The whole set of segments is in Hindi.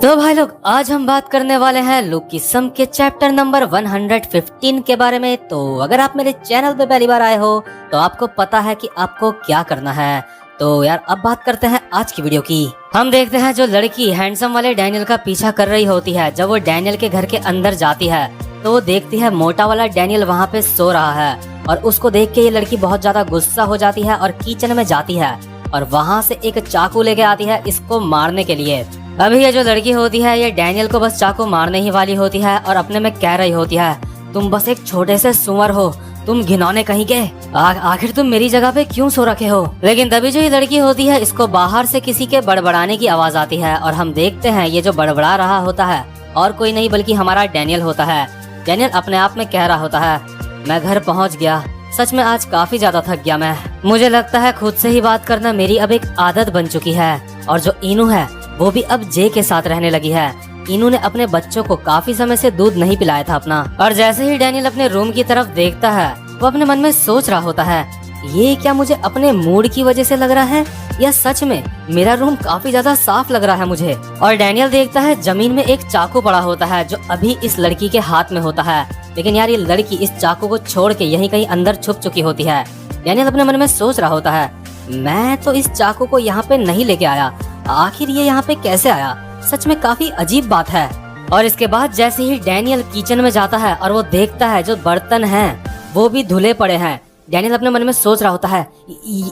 तो भाई लोग, आज हम बात करने वाले हैं लुक की सम के चैप्टर नंबर 115 के बारे में। तो अगर आप मेरे चैनल पे पहली बार आए हो तो आपको पता है कि आपको क्या करना है। तो यार अब बात करते हैं आज की वीडियो की। हम देखते हैं जो लड़की हैंडसम वाले डैनियल का पीछा कर रही होती है, जब वो डैनियल के घर के अंदर जाती है तो वो देखती है मोटा वाला डैनियल वहाँ पे सो रहा है, और उसको देख के ये लड़की बहुत ज्यादा गुस्सा हो जाती है और किचन में जाती है और वहाँ से एक चाकू लेके आती है इसको मारने के लिए। अभी ये जो लड़की होती है ये डैनियल को बस चाकू मारने ही वाली होती है और अपने में कह रही होती है, तुम बस एक छोटे से सुअर हो, तुम घिनौने कहीं के, आखिर तुम मेरी जगह पे क्यों सो रखे हो। लेकिन तभी जो ये लड़की होती है इसको बाहर से किसी के बड़बड़ाने की आवाज आती है और हम देखते हैं ये जो बड़बड़ा रहा होता है और कोई नहीं बल्कि हमारा डैनियल होता है। डैनियल अपने आप में कह रहा होता है, मैं घर पहुंच गया, सच में आज काफी ज्यादा थक गया मैं। मुझे लगता है खुद से ही बात करना मेरी अब एक आदत बन चुकी है। और जो इनू है वो भी अब जे के साथ रहने लगी है। इनू ने अपने बच्चों को काफी समय से दूध नहीं पिलाया था अपना। और जैसे ही डैनियल अपने रूम की तरफ देखता है वो अपने मन में सोच रहा होता है, ये क्या मुझे अपने मूड की वजह से लग रहा है या सच में मेरा रूम काफी ज्यादा साफ लग रहा है मुझे। और डैनियल देखता है जमीन में एक चाकू पड़ा होता है जो अभी इस लड़की के हाथ में होता है। लेकिन यार ये लड़की इस चाकू को छोड़ के यहीं कहीं अंदर छुप चुकी होती है। डैनियल अपने मन में सोच रहा होता है, मैं तो इस चाकू को यहाँ पे नहीं लेके आया, आखिर ये यहाँ पे कैसे आया, सच में काफी अजीब बात है। और इसके बाद जैसे ही डैनियल किचन में जाता है और वो देखता है जो बर्तन हैं वो भी धुले पड़े हैं। डैनियल अपने मन में सोच रहा होता है,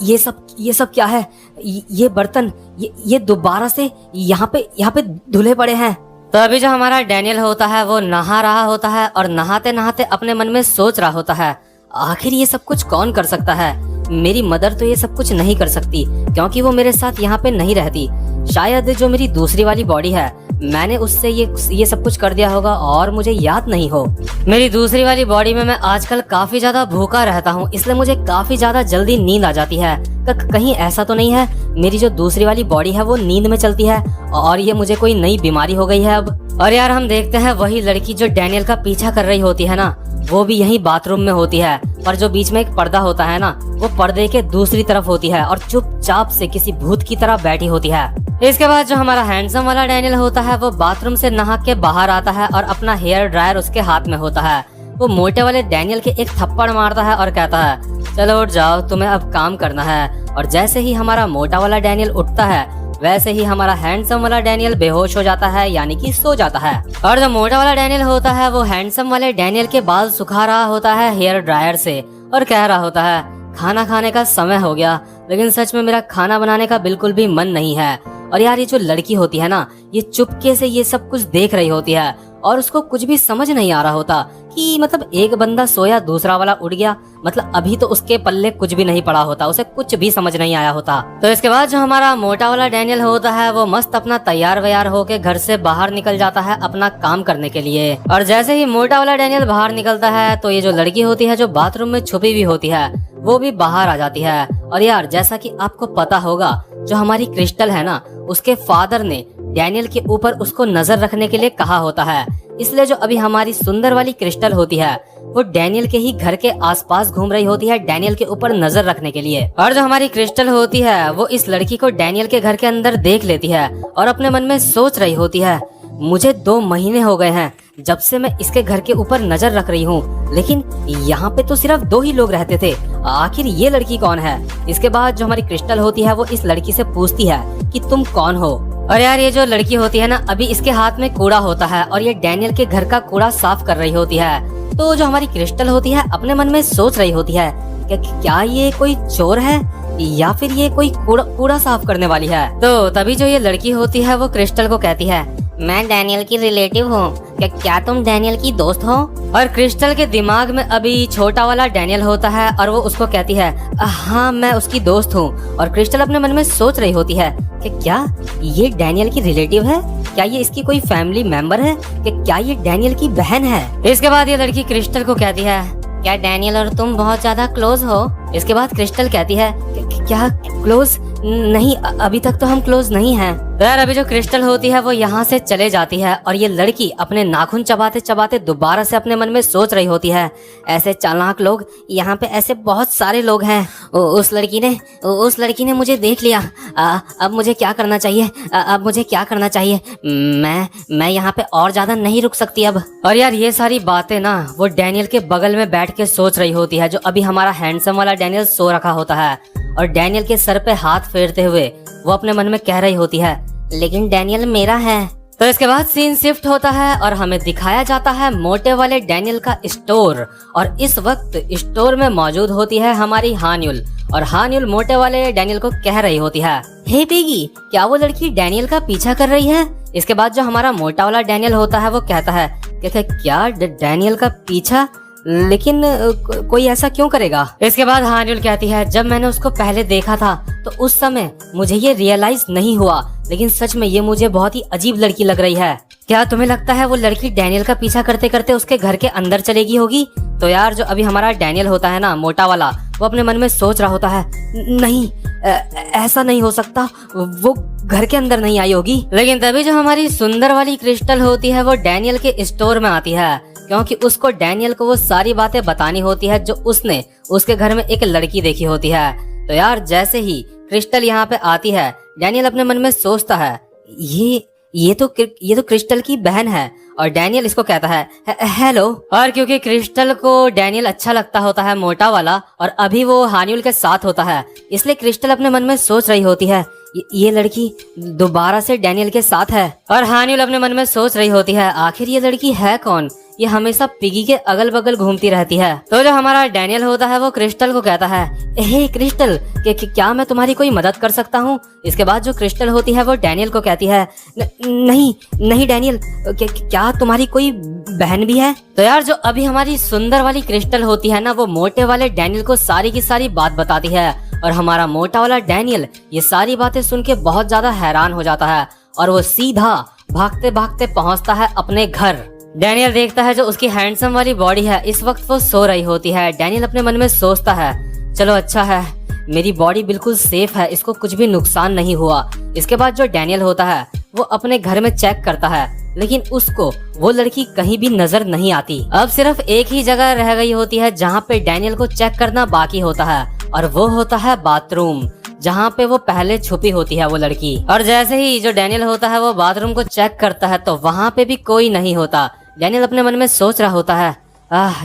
ये सब क्या है, ये बर्तन ये दोबारा से यहाँ पे धुले पड़े हैं। तो अभी जो हमारा डैनियल होता है वो नहा रहा होता है और नहाते नहाते अपने मन में सोच रहा होता है, आखिर ये सब कुछ कौन कर सकता है। मेरी मदर तो ये सब कुछ नहीं कर सकती क्योंकि वो मेरे साथ यहाँ पे नहीं रहती। शायद जो मेरी दूसरी वाली बॉडी है मैंने उससे ये सब कुछ कर दिया होगा और मुझे याद नहीं हो। मेरी दूसरी वाली बॉडी में मैं आजकल काफी ज्यादा भूखा रहता हूँ, इसलिए मुझे काफी ज्यादा जल्दी नींद आ जाती है। कहीं ऐसा तो नहीं है मेरी जो दूसरी वाली बॉडी है वो नींद में चलती है और ये मुझे कोई नई बीमारी हो गई है अब। और यार हम देखते हैं वही लड़की जो डैनियल का पीछा कर रही होती है ना, वो भी यही बाथरूम में होती है, पर जो बीच में एक पर्दा होता है ना वो पर्दे के दूसरी तरफ होती है और चुपचाप से किसी भूत की तरह बैठी होती है। इसके बाद जो हमारा हैंडसम वाला डैनियल होता है वो बाथरूम से नहा के बाहर आता है और अपना हेयर ड्रायर उसके हाथ में होता है। वो मोटे वाले डैनियल के एक थप्पड़ मारता है और कहता है, चलो उठ जाओ, तुम्हें अब काम करना है। और जैसे ही हमारा मोटा वाला डैनियल उठता है वैसे ही हमारा हैंडसम वाला डैनियल बेहोश हो जाता है, यानी कि सो जाता है। और जो मोटा वाला डैनियल होता है वो हैंडसम वाले डैनियल के बाल सुखा रहा होता है हेयर ड्रायर से और कह रहा होता है, खाना खाने का समय हो गया, लेकिन सच में मेरा खाना बनाने का बिल्कुल भी मन नहीं है। और यार ये जो लड़की होती है ना ये चुपके से ये सब कुछ देख रही होती है और उसको कुछ भी समझ नहीं आ रहा होता कि मतलब एक बंदा सोया दूसरा वाला उड़ गया, मतलब अभी तो उसके पल्ले कुछ भी नहीं पड़ा होता, उसे कुछ भी समझ नहीं आया होता। तो इसके बाद जो हमारा मोटा वाला डैनियल होता है वो मस्त अपना तैयार व्यार होके घर से बाहर निकल जाता है अपना काम करने के लिए। और जैसे ही मोटा वाला डैनियल बाहर निकलता है तो ये जो लड़की होती है जो बाथरूम में छुपी हुई होती है वो भी बाहर आ जाती है। और यार जैसा कि आपको पता होगा जो हमारी क्रिस्टल है ना उसके फादर ने डैनियल के ऊपर उसको नजर रखने के लिए कहा होता है, इसलिए जो अभी हमारी सुंदर वाली क्रिस्टल होती है वो डैनियल के ही घर के आसपास घूम रही होती है डैनियल के ऊपर नजर रखने के लिए। और जो हमारी क्रिस्टल होती है वो इस लड़की को डैनियल के घर के अंदर देख लेती है और अपने मन में सोच रही होती है, मुझे 2 महीने हो गए हैं जब से मैं इसके घर के ऊपर नजर रख रही हूँ, लेकिन यहाँ पे तो सिर्फ 2 ही लोग रहते थे, आखिर ये लड़की कौन है। इसके बाद जो हमारी क्रिस्टल होती है वो इस लड़की से पूछती है कि तुम कौन हो। और यार ये जो लड़की होती है ना अभी इसके हाथ में कूड़ा होता है और ये डैनियल के घर का कूड़ा साफ कर रही होती है। तो जो हमारी क्रिस्टल होती है अपने मन में सोच रही होती है कि क्या ये कोई चोर है या फिर ये कोई कूड़ा साफ करने वाली है। तो तभी जो ये लड़की होती है वो क्रिस्टल को कहती है, मैं डैनियल की रिलेटिव हूँ, क्या तुम डैनियल की दोस्त हो। और क्रिस्टल के दिमाग में अभी छोटा वाला डैनियल होता है और वो उसको कहती है, हाँ मैं उसकी दोस्त हूँ। और क्रिस्टल अपने मन में सोच रही होती है कि क्या ये डैनियल की रिलेटिव है, क्या ये इसकी कोई फैमिली मेंबर है, कि क्या ये डैनियल की बहन है। इसके बाद ये लड़की क्रिस्टल को कहती है, क्या डैनियल और तुम बहुत ज्यादा क्लोज हो। इसके बाद क्रिस्टल कहती है, क्या क्लोज नहीं, अभी तक तो हम क्लोज नहीं हैं। तो यार अभी जो क्रिस्टल होती है वो यहाँ से चले जाती है और ये लड़की अपने नाखून चबाते चबाते दोबारा से अपने मन में सोच रही होती है, ऐसे चालाक लोग यहाँ पे ऐसे बहुत सारे लोग हैं। उस लड़की ने मुझे देख लिया। अब मुझे क्या करना चाहिए? अब मुझे क्या करना चाहिए? मैं यहाँ पे और ज्यादा नहीं रुक सकती अब। और यार ये सारी बातें ना वो डैनियल के बगल में बैठ के सोच रही होती है, जो अभी हमारा हैंडसम वाला डैनियल सो रखा होता है। और डैनियल के सर पे हाथ फेरते हुए वो अपने मन में कह रही होती है, लेकिन डैनियल मेरा है। तो इसके बाद सीन शिफ्ट होता है और हमें दिखाया जाता है मोटे वाले डैनियल का स्टोर। और इस वक्त स्टोर में मौजूद होती है हमारी हान्युल। और हान्युल मोटे वाले डैनियल को कह रही होती है, हे पिगी, क्या वो लड़की डैनियल का पीछा कर रही है? इसके बाद जो हमारा मोटा वाला डैनियल होता है वो कहता है कि क्या डैनियल का पीछा? लेकिन कोई ऐसा क्यों करेगा? इसके बाद हान्युल कहती है, जब मैंने उसको पहले देखा था तो उस समय मुझे ये रियलाइज नहीं हुआ, लेकिन सच में ये मुझे बहुत ही अजीब लड़की लग रही है। क्या तुम्हें लगता है वो लड़की डैनियल का पीछा करते करते उसके घर के अंदर चलेगी होगी? तो यार जो अभी हमारा डैनियल होता है ना, मोटा वाला, वो अपने मन में सोच रहा होता है, नहीं ऐसा नहीं हो सकता, वो घर के अंदर नहीं आई होगी। लेकिन तभी जो हमारी सुंदर वाली क्रिस्टल होती है वो डैनियल के स्टोर में आती है, क्योंकि उसको डैनियल को वो सारी बातें बतानी होती है जो उसने उसके घर में एक लड़की देखी होती है। तो यार जैसे ही क्रिस्टल यहाँ पे आती है, डैनियल अपने मन में सोचता है, ये तो क्रिस्टल की बहन है। और डैनियल इसको कहता है, हेलो। और क्योंकि क्रिस्टल को डैनियल अच्छा लगता होता है, मोटा वाला, और अभी वो हान्युल के साथ होता है, इसलिए क्रिस्टल अपने मन में सोच रही होती है, ये लड़की दोबारा से डैनियल के साथ है। और हान्युल अपने मन में सोच रही होती है, आखिर ये लड़की है कौन? ये हमेशा पिगी के अगल बगल घूमती रहती है। तो जो हमारा डैनियल होता है वो क्रिस्टल को कहता है, हे क्रिस्टल, क्या मैं तुम्हारी कोई मदद कर सकता हूँ? इसके बाद जो क्रिस्टल होती है वो डैनियल को कहती है, नहीं डैनियल, क्या तुम्हारी कोई बहन भी है? तो यार जो अभी हमारी सुंदर वाली क्रिस्टल होती है ना, वो मोटे वाले डैनियल को सारी की सारी बात बताती है। और हमारा मोटा वाला डैनियल ये सारी बातें सुन के बहुत ज्यादा हैरान हो जाता है और वो सीधा भागते भागते पहुंचता है अपने घर। डैनियल देखता है जो उसकी हैंडसम वाली बॉडी है, इस वक्त वो सो रही होती है। डैनियल अपने मन में सोचता है, चलो अच्छा है, मेरी बॉडी बिल्कुल सेफ है, इसको कुछ भी नुकसान नहीं हुआ। इसके बाद जो डैनियल होता है वो अपने घर में चेक करता है, लेकिन उसको वो लड़की कहीं भी नजर नहीं आती। अब सिर्फ एक ही जगह रह गई होती है जहाँ पे डैनियल को चेक करना बाकी होता है, और वो होता है बाथरूम, जहाँ पे वो पहले छुपी होती है वो लड़की। और जैसे ही जो डैनियल होता है वो बाथरूम को चेक करता है तो वहाँ पे भी कोई नहीं होता। डैनियल अपने मन में सोच रहा होता है,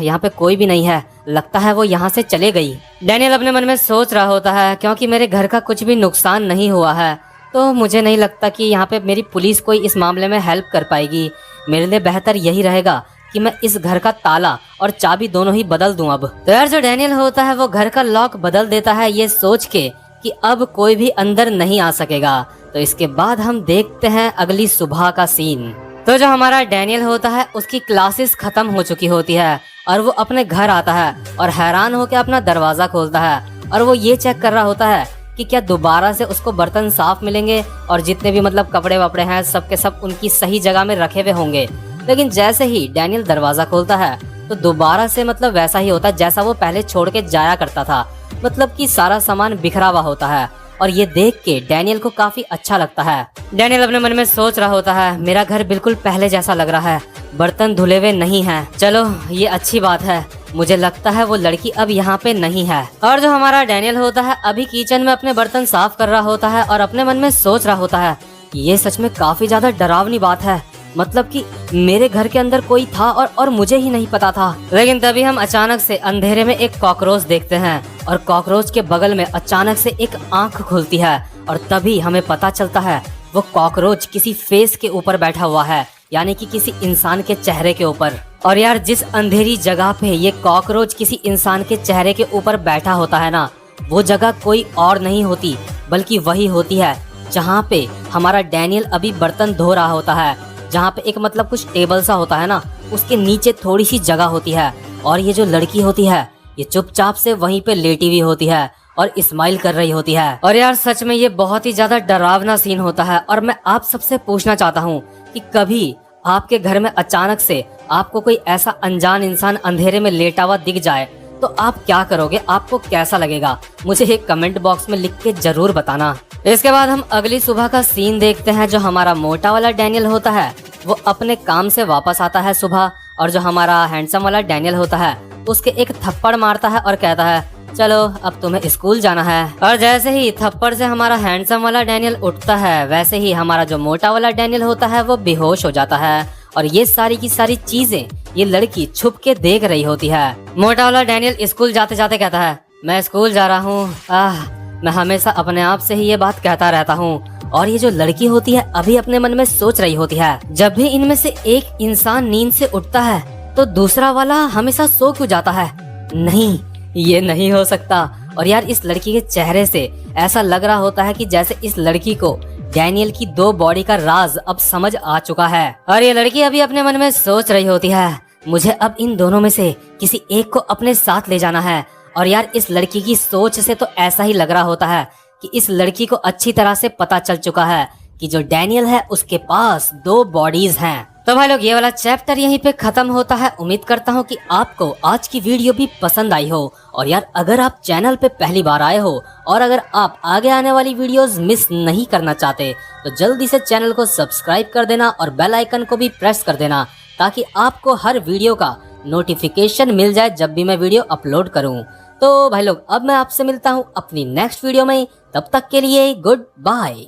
यहाँ पे कोई भी नहीं है, लगता है वो यहाँ से चले गई। डैनियल अपने मन में सोच रहा होता है, क्योंकि मेरे घर का कुछ भी नुकसान नहीं हुआ है तो मुझे नहीं लगता कि यहाँ पे मेरी पुलिस कोई इस मामले में हेल्प कर पाएगी। मेरे लिए बेहतर यही रहेगा कि मैं इस घर का ताला और चाबी दोनों ही बदल दूं अब। तो यार जो डैनियल होता है वो घर का लॉक बदल देता है, ये सोच के कि अब कोई भी अंदर नहीं आ सकेगा। तो इसके बाद हम देखते हैं अगली सुबह का सीन। तो जो हमारा डैनियल होता है उसकी क्लासेस खत्म हो चुकी होती है और वो अपने घर आता है और हैरान होकर अपना दरवाजा खोलता है और वो ये चेक कर रहा होता है कि क्या दोबारा से उसको बर्तन साफ मिलेंगे और जितने भी मतलब कपड़े वपड़े हैं सब के सब उनकी सही जगह में रखे हुए होंगे। लेकिन जैसे ही डैनियल दरवाजा खोलता है तो दोबारा से मतलब वैसा ही होता है जैसा वो पहले छोड़ के जाया करता था, मतलब कि सारा सामान बिखरा हुआ होता है। और ये देख के डैनियल को काफी अच्छा लगता है। डैनियल अपने मन में सोच रहा होता है, मेरा घर बिल्कुल पहले जैसा लग रहा है, बर्तन धुले हुए नहीं हैं। चलो ये अच्छी बात है, मुझे लगता है वो लड़की अब यहाँ पे नहीं है। और जो हमारा डैनियल होता है अभी किचन में अपने बर्तन साफ कर रहा होता है और अपने मन में सोच रहा होता है, ये सच में काफी ज्यादा डरावनी बात है, मतलब कि मेरे घर के अंदर कोई था और मुझे ही नहीं पता था। लेकिन तभी हम अचानक से अंधेरे में एक कॉकरोच देखते हैं और कॉकरोच के बगल में अचानक से एक आंख खुलती है और तभी हमें पता चलता है वो कॉकरोच किसी फेस के ऊपर बैठा हुआ है, यानी कि किसी इंसान के चेहरे के ऊपर। और यार जिस अंधेरी जगह पे ये कॉकरोच किसी इंसान के चेहरे के ऊपर बैठा होता है ना, वो जगह कोई और नहीं होती बल्कि वही होती है जहाँ पे हमारा डैनियल अभी बर्तन धो रहा होता है, जहाँ पे एक मतलब कुछ टेबल सा होता है ना, उसके नीचे थोड़ी सी जगह होती है और ये जो लड़की होती है ये चुपचाप से वहीं पे लेटी हुई होती है और स्माइल कर रही होती है। और यार सच में ये बहुत ही ज्यादा डरावना सीन होता है। और मैं आप सबसे पूछना चाहता हूँ कि कभी आपके घर में अचानक से आपको कोई ऐसा अनजान इंसान अंधेरे में लेटा हुआ दिख जाए तो आप क्या करोगे, आपको कैसा लगेगा, मुझे एक कमेंट बॉक्स में लिख के जरूर बताना। इसके बाद हम अगली सुबह का सीन देखते हैं। जो हमारा मोटा वाला डैनियल होता है वो अपने काम से वापस आता है सुबह, और जो हमारा हैंडसम वाला डैनियल होता है उसके एक थप्पड़ मारता है और कहता है चलो अब तुम्हें स्कूल जाना है। और जैसे ही थप्पड़ से हमारा हैंडसम वाला डैनियल उठता है, वैसे ही हमारा जो मोटा वाला डैनियल होता है वो बेहोश हो जाता है। और ये सारी की सारी चीजें ये लड़की छुप के देख रही होती है। मोटा वाला डैनियल स्कूल जाते जाते कहता है मैं स्कूल जा रहा हूँ। मैं हमेशा अपने आप से ही ये बात कहता रहता हूँ। और ये जो लड़की होती है अभी अपने मन में सोच रही होती है, जब भी इनमें से एक इंसान नींद से उठता है तो दूसरा वाला हमेशा सो क्यों जाता है। नहीं, ये नहीं हो सकता। और यार इस लड़की के चेहरे से ऐसा लग रहा होता है कि जैसे इस लड़की को डैनियल की 2 बॉडी का राज अब समझ आ चुका है। और ये लड़की अभी अपने मन में सोच रही होती है मुझे अब इन दोनों में से किसी एक को अपने साथ ले जाना है। और यार इस लड़की की सोच से तो ऐसा ही लग रहा होता है कि इस लड़की को अच्छी तरह से पता चल चुका है कि जो डैनियल है उसके पास 2 बॉडीज हैं। तो भाई लोग ये वाला चैप्टर यहीं पे खत्म होता है। उम्मीद करता हूँ कि आपको आज की वीडियो भी पसंद आई हो। और यार अगर आप चैनल पे पहली बार आए हो और अगर आप आगे आने वाली वीडियोस मिस नहीं करना चाहते तो जल्दी से चैनल को सब्सक्राइब कर देना और बेल आइकन को भी प्रेस कर देना, ताकि आपको हर वीडियो का नोटिफिकेशन मिल जाए जब भी मैं वीडियो अपलोड करूँ। तो भाई लोग अब मैं आपसे मिलता हूँ अपनी नेक्स्ट वीडियो में, तब तक के लिए गुड बाय।